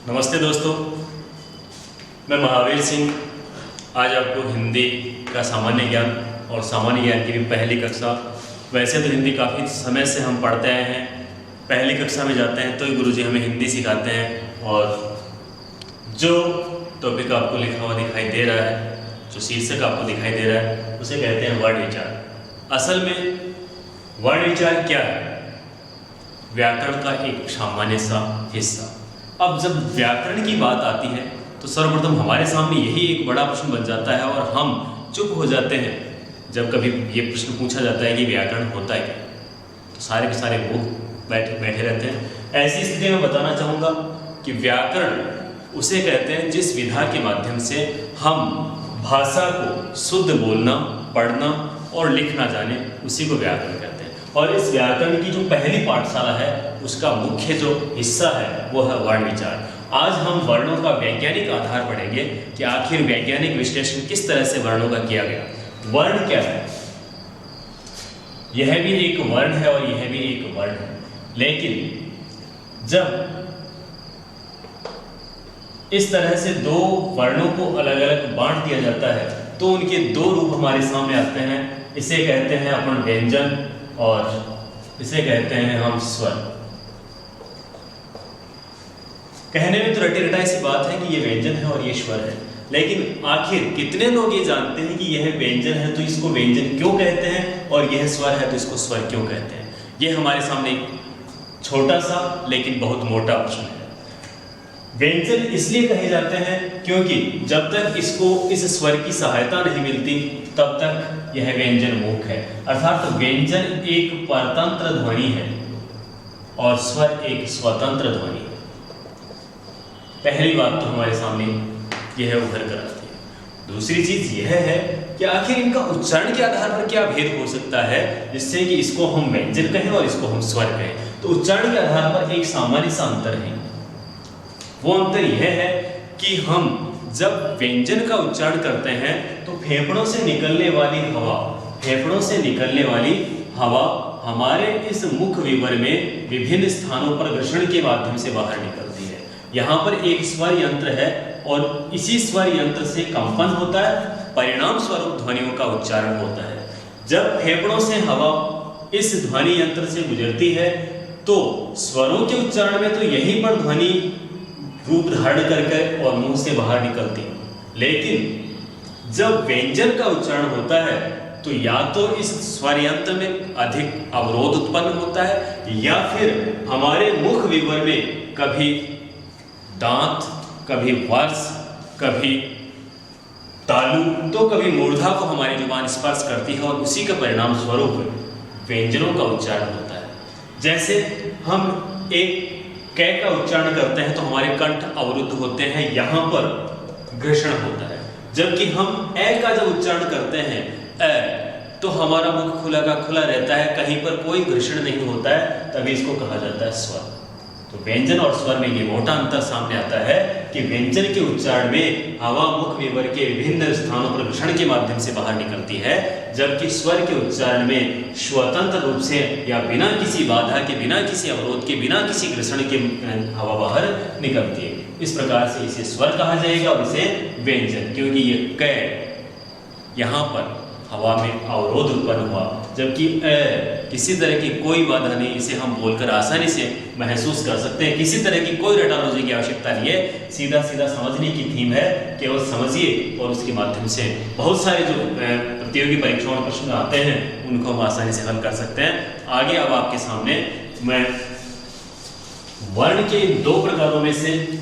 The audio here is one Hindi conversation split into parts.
नमस्ते दोस्तों, मैं महावीर सिंह आज आपको हिंदी का सामान्य ज्ञान और सामान्य ज्ञान की भी पहली कक्षा। वैसे तो हिंदी काफ़ी समय से हम पढ़ते आए हैं। पहली कक्षा में जाते हैं तो ही गुरुजी हमें हिंदी सिखाते हैं और जो टॉपिक आपको लिखा हुआ दिखाई दे रहा है, जो शीर्षक आपको दिखाई दे रहा है, उसे कहते हैं वर्ण विचार। असल में वर्ण विचार क्या है? व्याकरण का एक सामान्य सा हिस्सा। अब जब व्याकरण की बात आती है तो सर्वप्रथम हमारे सामने यही एक बड़ा प्रश्न बन जाता है और हम चुप हो जाते हैं जब कभी ये प्रश्न पूछा जाता है कि व्याकरण होता है क्या। तो सारे के सारे लोग बैठे रहते हैं। ऐसी स्थिति में बताना चाहूँगा कि व्याकरण उसे कहते हैं जिस विधा के माध्यम से हम भाषा को शुद्ध बोलना, पढ़ना और लिखना जाने, उसी को व्याकरण कहते हैं। और इस व्याकरण की जो पहली पाठशाला है उसका मुख्य जो हिस्सा है वो है वर्ण विचार। आज हम वर्णों का वैज्ञानिक आधार पढ़ेंगे कि आखिर वैज्ञानिक विश्लेषण किस तरह से वर्णों का किया गया। वर्ण क्या है? यह भी एक वर्ण है और यह भी एक वर्ण है, लेकिन जब इस तरह से दो वर्णों को अलग अलग बांट दिया जाता है तो उनके दो रूप हमारे सामने आते हैं। इसे कहते हैं अपन व्यंजन और इसे कहते हैं हम स्वर। कहने में तो रटी रटाई सी बात है कि ये व्यंजन है और ये स्वर है, लेकिन आखिर कितने लोग ये जानते हैं कि यह व्यंजन है तो इसको व्यंजन क्यों कहते हैं और यह स्वर है तो इसको स्वर क्यों कहते हैं? ये हमारे सामने एक छोटा सा लेकिन बहुत मोटा प्रश्न है। व्यंजन इसलिए कहे जाते हैं क्योंकि जब तक इसको इस स्वर की सहायता नहीं मिलती तब तक यह व्यंजन मूक है। अर्थात व्यंजन एक परतंत्र ध्वनि है और स्वर एक स्वतंत्र ध्वनि है। पहली बात तो हमारे सामने यह उभर कर आती है। दूसरी चीज यह है कि आखिर इनका उच्चारण के आधार पर क्या भेद हो सकता है जिससे कि इसको हम व्यंजन कहें और इसको हम स्वर कहें। तो उच्चारण के आधार पर एक सामान्य सा अंतर है। वो अंतर यह है कि हम जब व्यंजन का उच्चारण करते हैं तो फेफड़ों से निकलने वाली हवा हमारे इस मुख विवर में विभिन्न स्थानों पर घर्षण के माध्यम से बाहर निकलती है। यहाँ पर एक स्वर यंत्र है और इसी स्वर यंत्र से कंपन होता है, परिणाम स्वरूप ध्वनियों का उच्चारण होता है। जब फेफड़ों से हवा इस ध्वनि यंत्र से गुजरती है तो स्वरों के उच्चारण में तो यहीं पर ध्वनि रूप धारण करके और मुंह से बाहर निकलती है, लेकिन जब व्यंजन का उच्चारण होता है तो या तो इस स्वर यंत्र में अधिक अवरोध उत्पन्न होता है या फिर हमारे मुख विवर में कभी दांत, कभी वर्ष, कभी तालु तो कभी मूर्धा को हमारी जुबान स्पर्श करती है और उसी का परिणाम स्वरूप व्यंजनों का उच्चारण होता है। जैसे हम एक कै का उच्चारण करते हैं तो हमारे कंठ अवरुद्ध होते हैं, यहाँ पर घर्षण होता है। जबकि हम ए का जब उच्चारण करते हैं ए तो हमारा मुख खुला का खुला रहता है, कहीं पर कोई घर्षण नहीं होता है, तभी इसको कहा जाता है स्वर। तो व्यंजन और स्वर में ये मोटा अंतर सामने आता है कि व्यंजन के उच्चारण में हवा मुख विवर के विभिन्न स्थानों पर घर्षण के माध्यम से बाहर निकलती है, जबकि स्वर के उच्चारण में स्वतंत्र रूप से या बिना किसी बाधा के, बिना किसी अवरोध के, बिना किसी घर्षण के हवा बाहर निकलती है। इस प्रकार से इसे स्वर कहा जाएगा और इसे व्यंजन, क्योंकि ये कै यहाँ पर हवा में अवरोध उत्पन्न हुआ, जबकि किसी तरह की कोई बाधा नहीं, इसे हम बोलकर आसानी से महसूस कर सकते हैं। किसी तरह की कोई रटालोजी की आवश्यकता नहीं है, सीधा सीधा समझने की थीम है, केवल समझिए और उसके माध्यम से बहुत सारे जो प्रतियोगी परीक्षाओं में प्रश्न आते हैं उनको हम आसानी से हल कर सकते हैं। आगे अब आपके सामने मैं वर्ण के दो प्रकारों में से,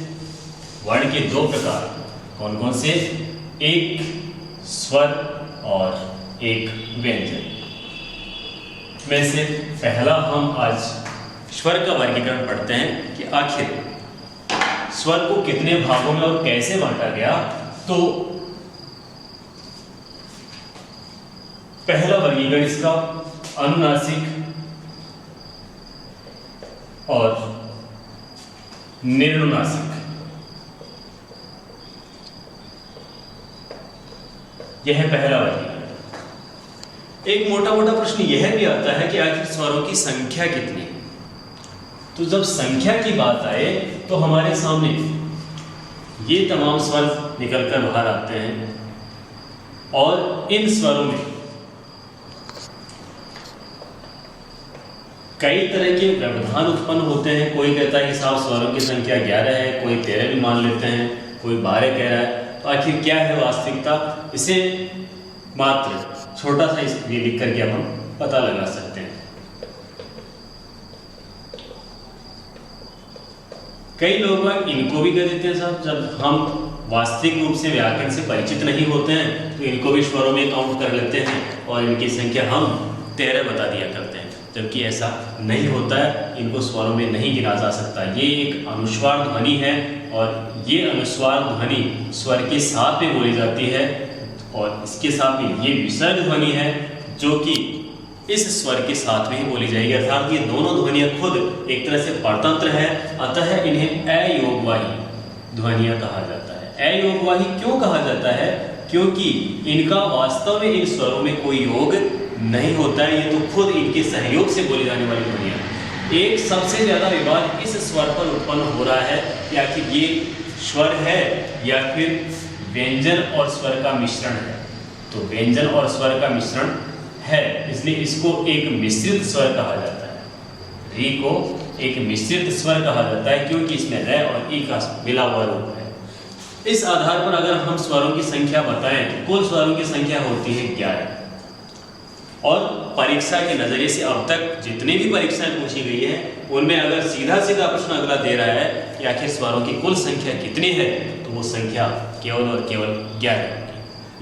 वर्ण के दो प्रकार कौन कौन से, एक स्वर और एक व्यंजन में से पहला हम आज स्वर का वर्गीकरण पढ़ते हैं कि आखिर स्वर को कितने भागों में और कैसे बांटा गया। तो पहला वर्गीकरण इसका अनुनासिक और निर्नुनासिक, यह पहला वर्गीकरण। एक मोटा मोटा प्रश्न यह भी आता है कि आखिर स्वरों की संख्या कितनी है। तो जब संख्या की बात आए तो हमारे सामने ये तमाम स्वर निकलकर बाहर आते हैं और इन स्वरों में कई तरह के व्यवधान उत्पन्न होते हैं। कोई कहता है कि साहब स्वरों की संख्या 11 है, कोई 13 भी मान लेते हैं, कोई 12 कह रहा है। तो आखिर क्या है वास्तविकता, इसे मात्र छोटा सा ये लिख करके अब हम पता लगा सकते हैं। कई लोग इनको भी कह देते हैं साहब, जब हम वास्तविक रूप से व्याकरण से परिचित नहीं होते हैं तो इनको भी स्वरों में काउंट कर लेते हैं और इनकी संख्या हम 13 बता दिया करते हैं, जबकि ऐसा नहीं होता है। इनको स्वरों में नहीं गिना जा सकता। ये एक अनुस्वार ध्वनि है और ये अनुस्वार ध्वनि स्वर के साथ में बोली जाती है और इसके साथ में ये विसर्ग ध्वनि है जो कि इस स्वर के साथ में ही बोली जाएगी। अर्थात ये दोनों ध्वनियाँ खुद एक तरह से परतंत्र है, अतः इन्हें अयोगवाही ध्वनियाँ कहा जाता है। अयोगवाही क्यों कहा जाता है? क्योंकि इनका वास्तव में इन स्वरों में कोई योग नहीं होता है, ये तो खुद इनके सहयोग से बोली जाने वाली ध्वनियाँ। एक सबसे ज्यादा विवाद इस स्वर पर उत्पन्न हो रहा है कि आखिर ये स्वर है या फिर व्यंजन और स्वर का मिश्रण है। तो व्यंजन और स्वर का मिश्रण है, इसलिए इसको एक मिश्रित स्वर कहा जाता है। री को एक मिश्रित स्वर कहा जाता है क्योंकि इसमें र और ई का मिला हुआ रूप है। इस आधार पर अगर हम स्वरों की संख्या बताएं तो कुल स्वरों की संख्या होती है 11। और परीक्षा के नजरिए से अब तक जितनी भी परीक्षाएं पूछी गई है उनमें अगर सीधा सीधा प्रश्न अगला दे रहा है कि आखिर स्वरों की कुल संख्या कितनी है, तो वो संख्या केवल और केवल 11 होगी।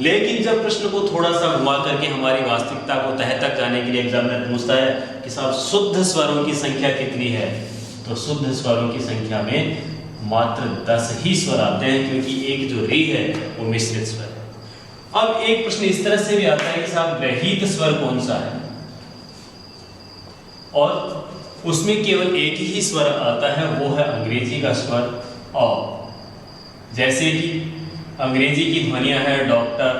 लेकिन जब प्रश्न को थोड़ा सा घुमा करके हमारी वास्तविकता को तह तक जाने के लिए एग्जामिनर पूछता है कि साहब शुद्ध स्वरों की संख्या कितनी है, तो शुद्ध स्वरों की संख्या में मात्र 10 ही स्वर आते हैं क्योंकि एक जो री है वो मिश्रित स्वर है। अब एक प्रश्न इस तरह से भी आता है कि साहब ग्रहीत स्वर कौन सा है, और उसमें केवल एक ही स्वर आता है, वो है अंग्रेजी का स्वर अ। जैसे कि अंग्रेजी की ध्वनियां हैं डॉक्टर,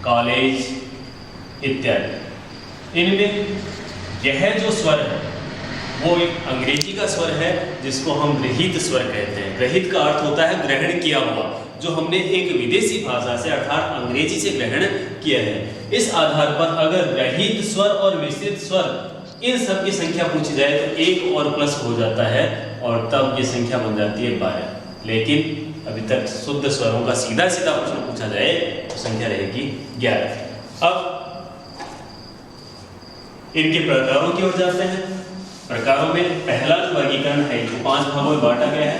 कॉलेज इत्यादि। इनमें यह जो स्वर है वो एक अंग्रेजी का स्वर है जिसको हम ग्रहीत स्वर कहते हैं। ग्रहीत का अर्थ होता है ग्रहण किया हुआ, जो हमने एक विदेशी भाषा से अर्थात अंग्रेजी से ग्रहण किया है। इस आधार पर अगर ग्रहीत स्वर और मिश्रित स्वर इन सब की संख्या पूछी जाए तो एक और प्लस हो जाता है और तब ये संख्या बन जाती है 12। लेकिन अभी तक शुद्ध स्वरों का सीधा सीधा प्रश्न पूछा जाए तो संख्या रहेगी 11। अब इनके प्रकारों की ओर जाते हैं। प्रकारों में पहला जो वर्गीकरण है 5 भागों में बांटा गया है।